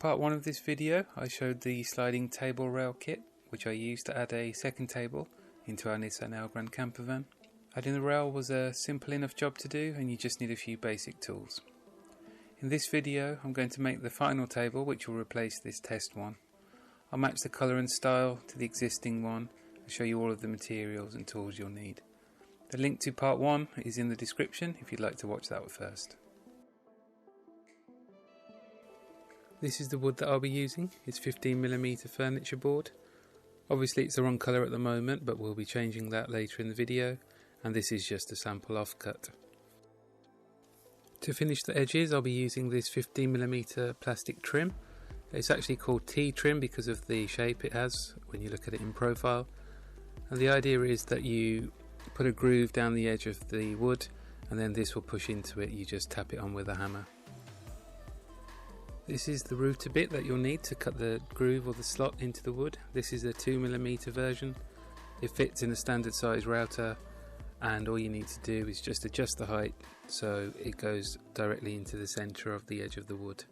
part 1 of this video I showed the sliding table rail kit which I used to add a second table into our Nissan Elgrand campervan. Adding the rail was a simple enough job to do and you just need a few basic tools. In this video I'm going to make the final table which will replace this test one. I'll match the colour and style to the existing one and show you all of the materials and tools you'll need. The link to part 1 is in the description if you'd like to watch that first. This is the wood that I'll be using. It's 15mm furniture board. Obviously it's the wrong colour at the moment, but we'll be changing that later in the video, and this is just a sample offcut. To finish the edges I'll be using this 15mm plastic trim. It's actually called T-trim because of the shape it has when you look at it in profile. And the idea is that you put a groove down the edge of the wood and then this will push into it. You just tap it on with a hammer. This is the router bit that you'll need to cut the groove or the slot into the wood. This is a 2mm version. It fits in a standard size router and all you need to do is just adjust the height so it goes directly into the centre of the edge of the wood.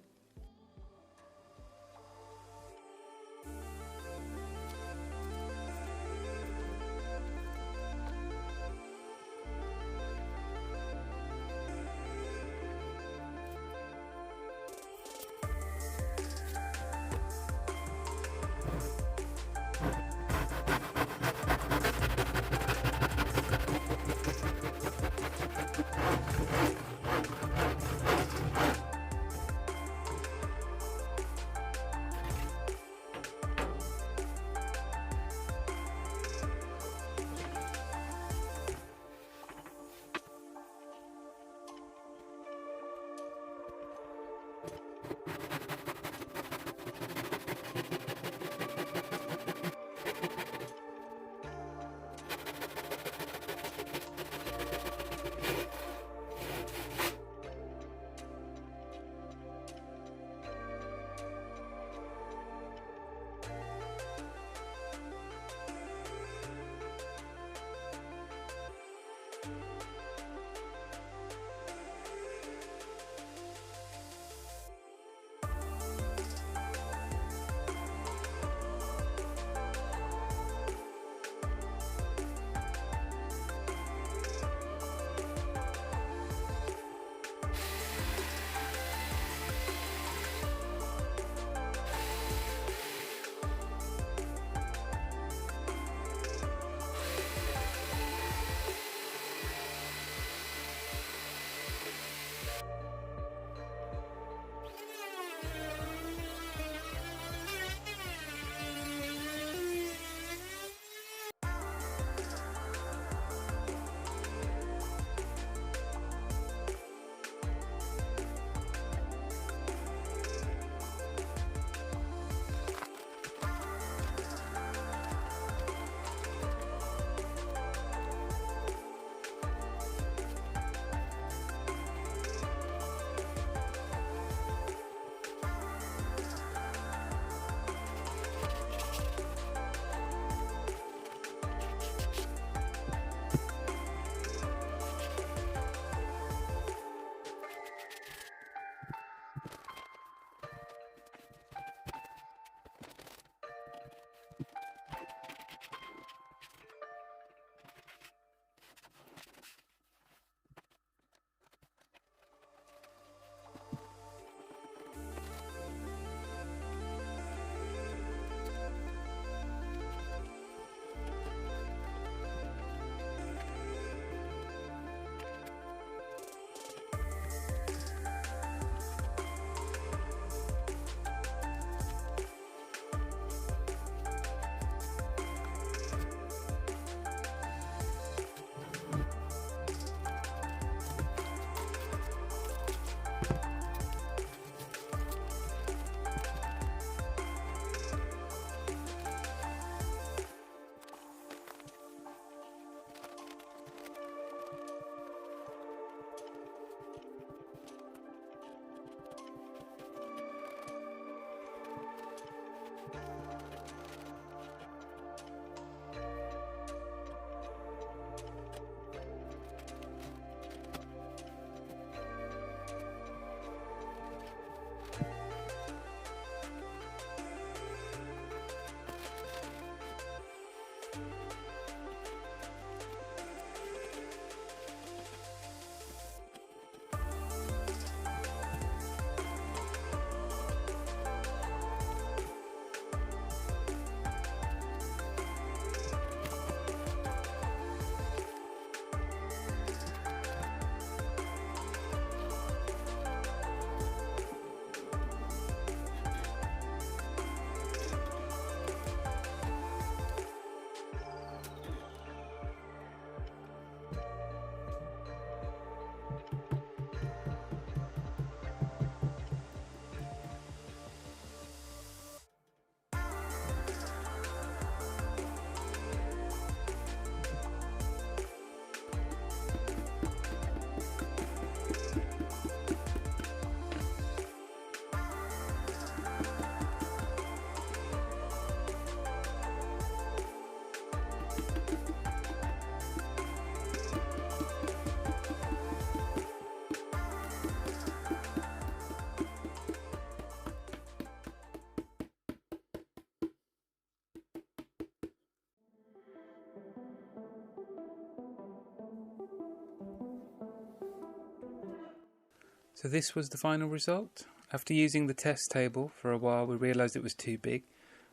So this was the final result. After using the test table for a while, we realised it was too big,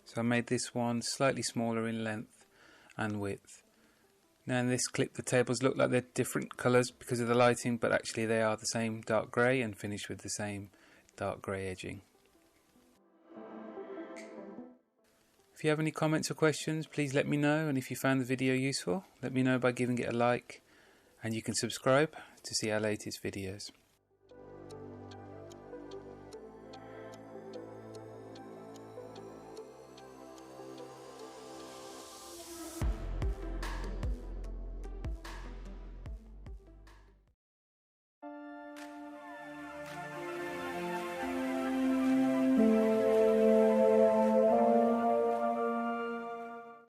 so I made this one slightly smaller in length and width. Now in this clip the tables look like they're different colours because of the lighting, but actually they are the same dark grey and finished with the same dark grey edging. If you have any comments or questions, please let me know, and if you found the video useful, let me know by giving it a like, and you can subscribe to see our latest videos.